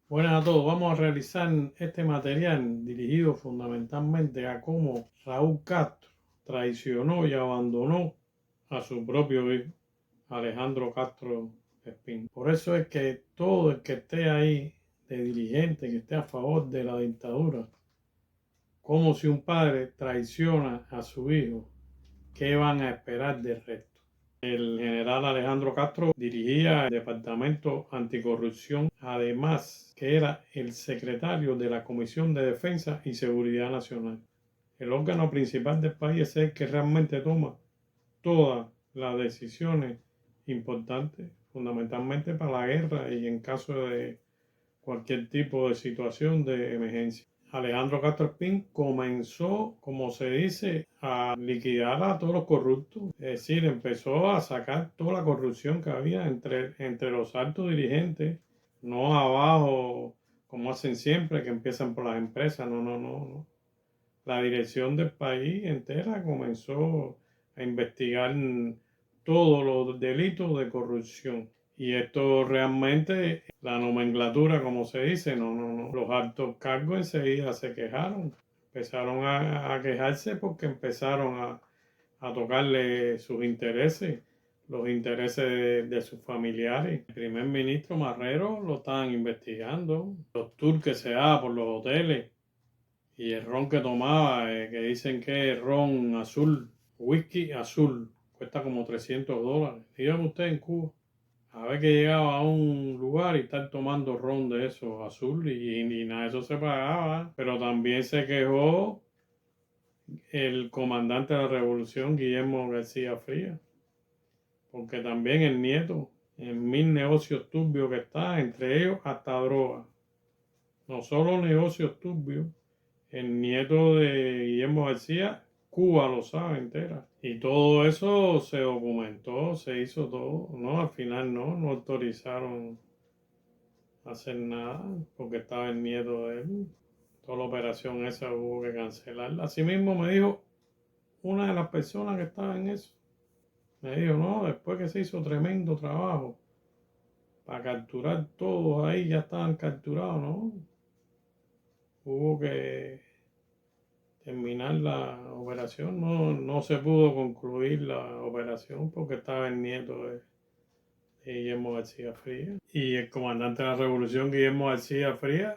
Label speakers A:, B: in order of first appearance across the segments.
A: Buenas a todos, vamos a realizar este material dirigido fundamentalmente a cómo Raúl Castro traicionó y abandonó a su propio hijo, Alejandro Castro Espín. Por eso es que todo el que esté ahí de dirigente, que esté a favor de la dictadura, como si un padre traiciona a su hijo, ¿qué van a esperar del resto? El general Alejandro Castro dirigía el Departamento Anticorrupción, además que era el secretario de la Comisión de Defensa y Seguridad Nacional. El órgano principal del país es el que realmente toma todas las decisiones importantes, fundamentalmente para la guerra y en caso de cualquier tipo de situación de emergencia. Alejandro Castro Espín comenzó, como se dice, a liquidar a todos los corruptos. Es decir, empezó a sacar toda la corrupción que había entre los altos dirigentes, no abajo, como hacen siempre, que empiezan por las empresas. No, no, no, no. La dirección del país entera comenzó a investigar todos los delitos de corrupción. Y esto realmente, la nomenclatura, como se dice, no, no, no. Los altos cargos enseguida se quejaron. Empezaron a quejarse porque empezaron a tocarle sus intereses, los intereses de sus familiares. El primer ministro Marrero lo estaban investigando. Los tours que se da por los hoteles y el ron que tomaba, que dicen que es ron azul, whisky azul, cuesta como $300. Dígame usted en Cuba. A ver que llegaba a un lugar y estar tomando ron de eso azul y nada de eso se pagaba. Pero también se quejó el comandante de la revolución, Guillermo García Frías, porque también el nieto, en mil negocios turbios que está, entre ellos hasta droga. No solo negocios turbios, el nieto de Guillermo García, Cuba lo sabe entera. Y todo eso se documentó, se hizo todo. No, al final no autorizaron hacer nada porque estaba el nieto de él. Toda la operación esa hubo que cancelarla. Asimismo me dijo una de las personas que estaba en eso. Me dijo, no, después que se hizo tremendo trabajo para capturar todos ahí, ya estaban capturados, ¿no? Hubo que terminar la operación. No se pudo concluir la operación porque estaba el nieto de Guillermo García Frías. Y el comandante de la revolución, Guillermo García Frías,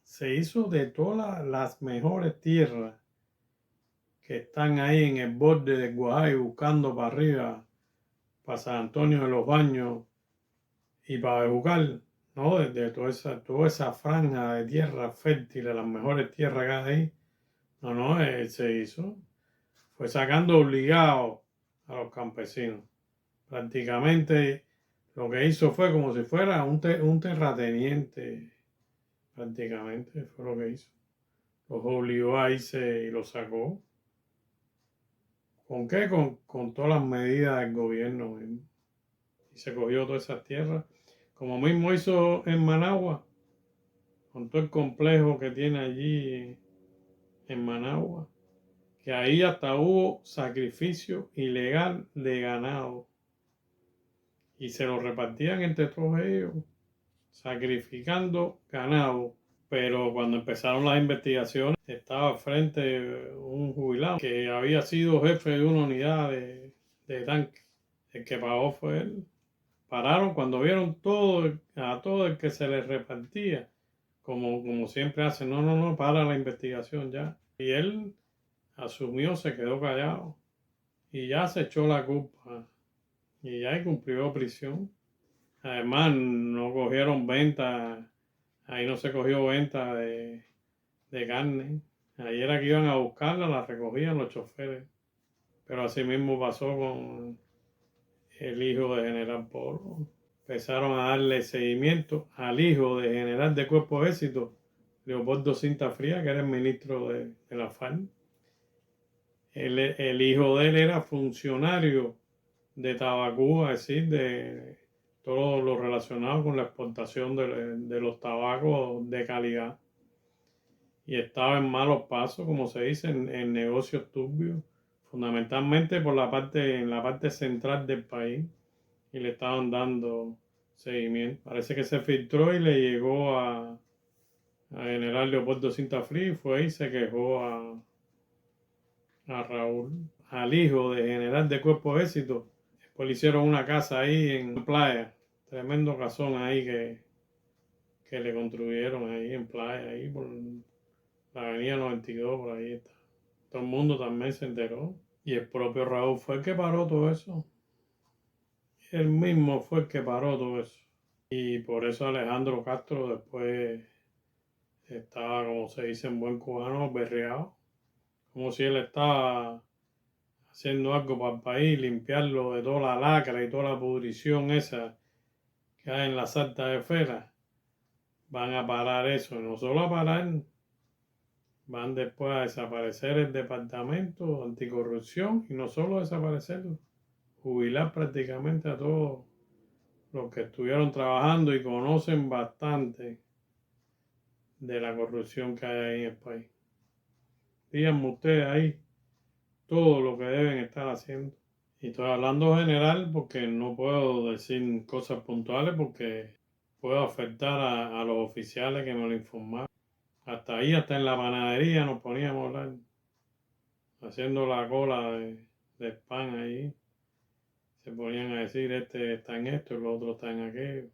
A: se hizo de todas las mejores tierras que están ahí en el borde del Guajay buscando para arriba, para San Antonio de los Baños y para Bejucal, ¿no? Desde toda esa franja de tierra fértil, las mejores tierras que hay ahí. No, él se hizo. Fue sacando obligado a los campesinos. Prácticamente lo que hizo fue como si fuera un terrateniente, prácticamente fue lo que hizo. Los obligó a irse y los sacó. ¿Con qué? Con todas las medidas del gobierno mismo. Y se cogió todas esas tierras, como mismo hizo en Managua, con todo el complejo que tiene allí en Managua, que ahí hasta hubo sacrificio ilegal de ganado y se lo repartían entre todos ellos, sacrificando ganado. Pero cuando empezaron las investigaciones, estaba al frente un jubilado que había sido jefe de una unidad de tanque. El que pagó fue él. Pararon cuando vieron a todo el que se les repartía, como siempre hacen, no, para la investigación ya. Y él asumió, se quedó callado y ya se echó la culpa y ya cumplió prisión. Además, no cogieron venta, ahí no se cogió venta de carne. Ahí era que iban a buscarla, la recogían los choferes. Pero así mismo pasó con el hijo de General Polo. Empezaron a darle seguimiento al hijo de General de Cuerpo Ejército, Leopoldo Cinta Fría, que era el ministro de la FARC. El hijo de él era funcionario de Tabacuba, es decir, de todo lo relacionado con la exportación de los tabacos de calidad. Y estaba en malos pasos, como se dice, en negocios turbios, fundamentalmente en la parte central del país, y le estaban dando seguimiento. Parece que se filtró y le llegó general Leopoldo Sintafrì fue y se quejó a Raúl, al hijo de general de Cuerpo de Éxito. Después le hicieron una casa ahí en Playa, tremendo casón ahí que le construyeron ahí en Playa, ahí por la avenida 92, por ahí está. Todo el mundo también se enteró. Y el propio Raúl fue el que paró todo eso. Él mismo fue el que paró todo eso. Y por eso Alejandro Castro después estaba, como se dice en buen cubano, berreado. Como si él estaba haciendo algo para el país, limpiarlo de toda la lacra y toda la pudrición esa que hay en la Salta de Fera. Van a parar eso, y no solo a parar, van después a desaparecer el departamento anticorrupción y no solo desaparecerlo, jubilar prácticamente a todos los que estuvieron trabajando y conocen bastante de la corrupción que hay ahí en el país. Díganme ustedes ahí todo lo que deben estar haciendo. Y estoy hablando general porque no puedo decir cosas puntuales porque puedo afectar a los oficiales que me lo informaron. Hasta ahí, hasta en la panadería nos poníamos a hablar, haciendo la cola de pan ahí. Se ponían a decir, este está en esto, el otro está en aquello.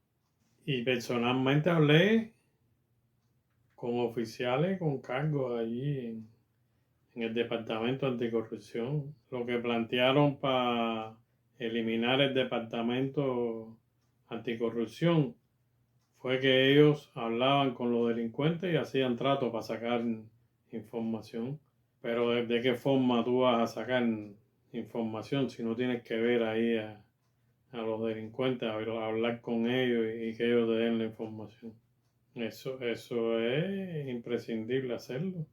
A: Y personalmente hablé con oficiales con cargos allí en el Departamento Anticorrupción. Lo que plantearon para eliminar el Departamento Anticorrupción fue que ellos hablaban con los delincuentes y hacían trato para sacar información. Pero ¿de qué forma tú vas a sacar información si no tienes que ver ahí a los delincuentes, a hablar con ellos y que ellos te den la información? Eso es imprescindible hacerlo.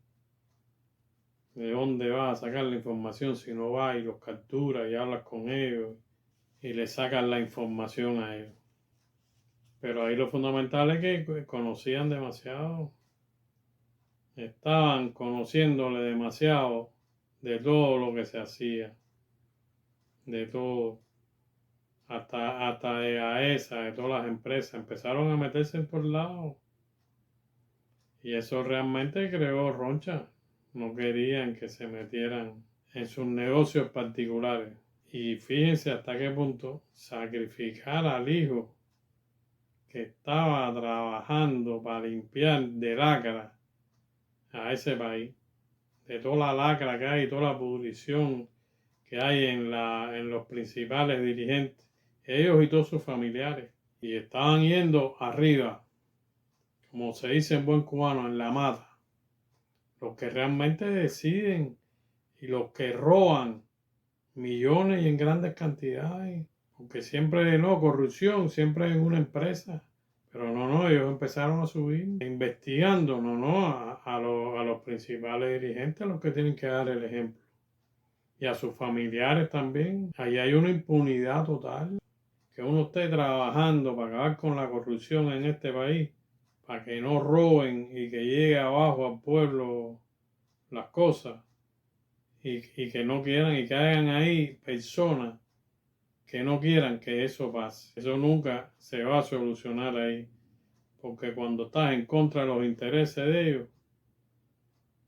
A: ¿De dónde vas a sacar la información si no vas y los capturas y hablas con ellos y le sacas la información a ellos? Pero ahí lo fundamental es que conocían demasiado, estaban conociéndole demasiado de todo lo que se hacía, de todo, hasta de AESA, de todas las empresas, empezaron a meterse en todos lados. Y eso realmente creó roncha. No querían que se metieran en sus negocios particulares. Y fíjense hasta qué punto sacrificar al hijo que estaba trabajando para limpiar de lacra a ese país, de toda la lacra que hay, toda la pudrición que hay en los principales dirigentes, ellos y todos sus familiares. Y estaban yendo arriba, como se dice en buen cubano, en la mata. Los que realmente deciden y los que roban millones y en grandes cantidades, porque siempre no, corrupción, siempre en una empresa, pero no, ellos empezaron a subir, investigando, a los principales dirigentes, a los que tienen que dar el ejemplo, y a sus familiares también. Ahí hay una impunidad total, que uno esté trabajando para acabar con la corrupción en este país, para que no roben y que llegue abajo al pueblo las cosas y que no quieran y que hayan ahí personas que no quieran que eso pase. Eso nunca se va a solucionar ahí, porque cuando estás en contra de los intereses de ellos,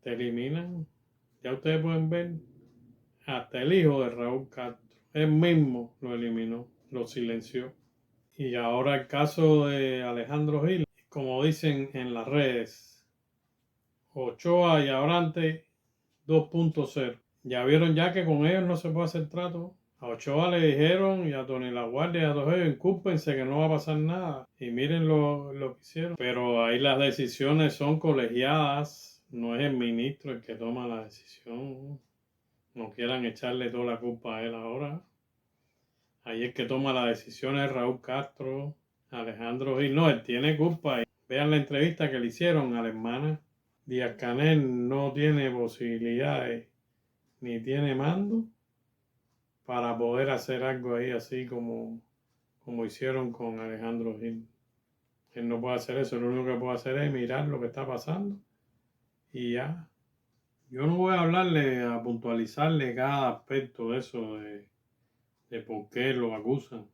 A: te eliminan. Ya ustedes pueden ver, hasta el hijo de Raúl Castro, él mismo lo eliminó, lo silenció. Y ahora el caso de Alejandro Gil, como dicen en las redes, Ochoa y Abrante 2.0. Ya vieron ya que con ellos no se puede hacer trato. A Ochoa le dijeron y a Tony La Guardia y a todos ellos, incúlpense que no va a pasar nada. Y miren lo que hicieron. Pero ahí las decisiones son colegiadas. No es el ministro el que toma la decisión. No quieran echarle toda la culpa a él ahora. Ahí el que toma la decisión es Raúl Castro, Alejandro Gil. No, él tiene culpa. Vean la entrevista que le hicieron a la hermana. Díaz-Canel no tiene posibilidades ni tiene mando para poder hacer algo ahí así como hicieron con Alejandro Gil. Él no puede hacer eso, lo único que puede hacer es mirar lo que está pasando y ya. Yo no voy a hablarle, a puntualizarle cada aspecto de eso, de por qué lo acusan.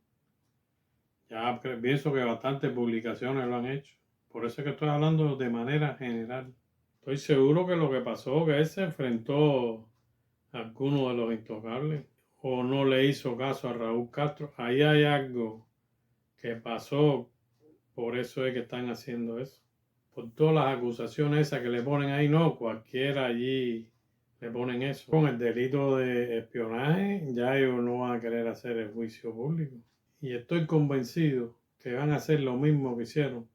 A: Ya pienso que bastantes publicaciones lo han hecho. Por eso es que estoy hablando de manera general. Estoy seguro que lo que pasó que él se enfrentó a alguno de los intocables o no le hizo caso a Raúl Castro. Ahí hay algo que pasó, por eso es que están haciendo eso. Por todas las acusaciones esas que le ponen ahí, no, cualquiera allí le ponen eso. Con el delito de espionaje, ya ellos no van a querer hacer el juicio público. Y estoy convencido que van a hacer lo mismo que hicieron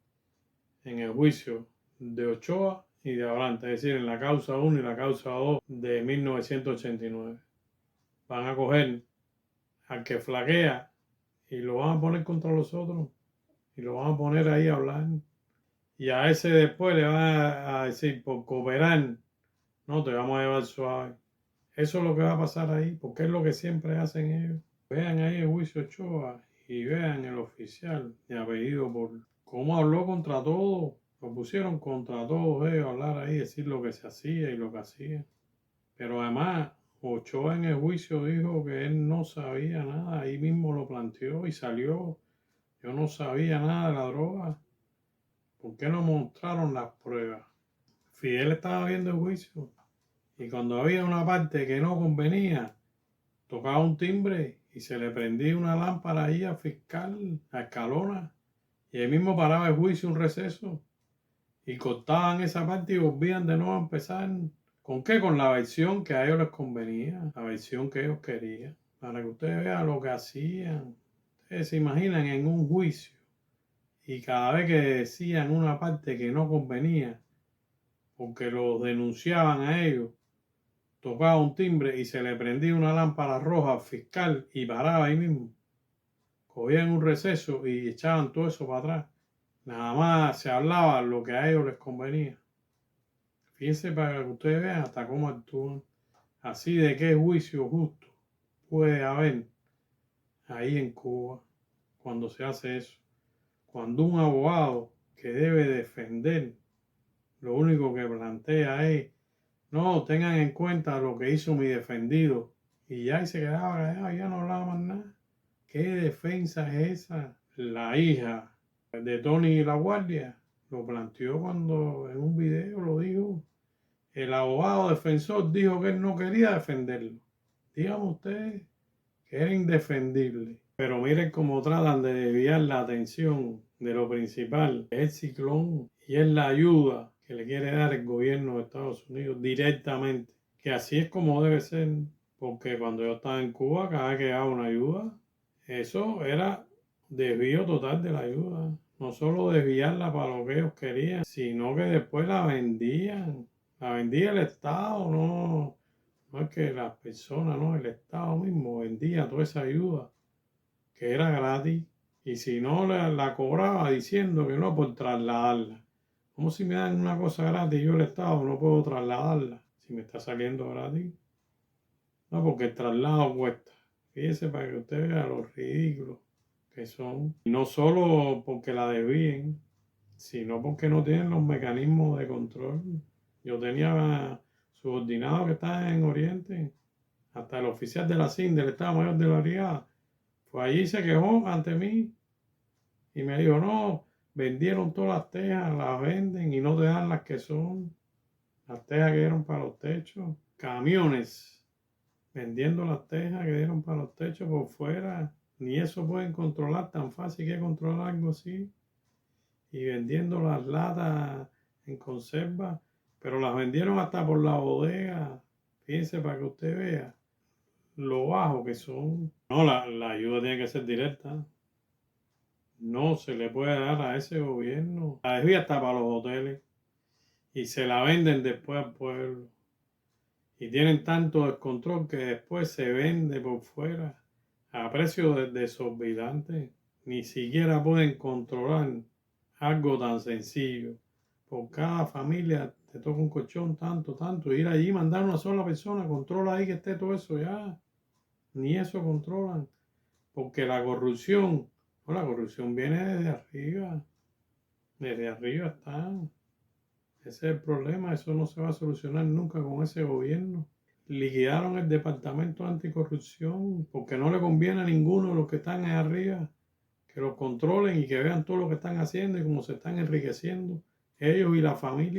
A: en el juicio de Ochoa y de Abrante, es decir, en la causa 1 y la causa 2 de 1989. Van a coger al que flaquea y lo van a poner contra los otros y lo van a poner ahí a hablar. Y a ese después le van a decir, por cooperar, no te vamos a llevar suave. Eso es lo que va a pasar ahí, porque es lo que siempre hacen ellos. Vean ahí el juicio Ochoa y vean el oficial de apellido por cómo habló contra todos. Lo pusieron contra todos ellos a hablar ahí, decir lo que se hacía y lo que hacía. Pero además, Ochoa en el juicio dijo que él no sabía nada, ahí mismo lo planteó y salió. Yo no sabía nada de la droga. ¿Por qué no mostraron las pruebas? Fidel estaba viendo el juicio y cuando había una parte que no convenía, tocaba un timbre y se le prendía una lámpara ahí al fiscal, a Escalona, y él mismo paraba el juicio un receso y cortaban esa parte y volvían de nuevo a empezar. ¿Con qué? Con la versión que a ellos les convenía, la versión que ellos querían, para que ustedes vean lo que hacían. Ustedes se imaginan en un juicio y cada vez que decían una parte que no convenía, porque los denunciaban a ellos, tocaba un timbre y se le prendía una lámpara roja al fiscal y paraba ahí mismo. Cogían un receso y echaban todo eso para atrás. Nada más se hablaba lo que a ellos les convenía. Fíjense para que ustedes vean hasta cómo actúan. Así de qué juicio justo puede haber ahí en Cuba cuando se hace eso. Cuando un abogado que debe defender, lo único que plantea es, no, tengan en cuenta lo que hizo mi defendido. Y ya y se quedaba callado, ya no hablaba más nada. ¿Qué defensa es esa? La hija de Tony La Guardia lo planteó cuando en un video lo dijo. El abogado defensor dijo que él no quería defenderlo. Díganme ustedes que era indefendible. Pero miren cómo tratan de desviar la atención de lo principal, es el ciclón y es la ayuda que le quiere dar el gobierno de Estados Unidos directamente. Que así es como debe ser, porque cuando yo estaba en Cuba, cada vez que daba una ayuda, eso era desvío total de la ayuda. No solo desviarla para lo que ellos querían, sino que después la vendían. La vendía el Estado, no es que las personas, no, el Estado mismo vendía toda esa ayuda que era gratis y si no la cobraba diciendo que no por trasladarla. Como si me dan una cosa gratis, yo el Estado no puedo trasladarla si me está saliendo gratis. No, porque el traslado cuesta. Fíjese para que usted vea lo ridículos que son. Y no solo porque la desvíen, sino porque no tienen los mecanismos de control. Yo tenía subordinados que estaban en Oriente, hasta el oficial de la CIN, del Estado Mayor de la Brigada, fue allí y se quejó ante mí y me dijo, no, vendieron todas las tejas, las venden y no te dan las que son, las tejas que dieron para los techos, camiones vendiendo las tejas que dieron para los techos por fuera, ni eso pueden controlar, tan fácil que controlar algo así, y vendiendo las latas en conserva, pero las vendieron hasta por la bodega, fíjense para que usted vea lo bajo que son. No, la ayuda tiene que ser directa. No se le puede dar a ese gobierno. La desvía hasta para los hoteles y se la venden después al pueblo. Y tienen tanto descontrol que después se vende por fuera a precios desorbitantes. Ni siquiera pueden controlar algo tan sencillo. Por cada familia te toca un colchón, tanto. Ir allí y mandar a una sola persona, controla ahí que esté todo eso ya. Ni eso controlan. Porque la corrupción viene desde arriba. Desde arriba está. Ese es el problema. Eso no se va a solucionar nunca con ese gobierno. Liquidaron el departamento anticorrupción porque no le conviene a ninguno de los que están ahí arriba que los controlen y que vean todo lo que están haciendo y cómo se están enriqueciendo ellos y la familia.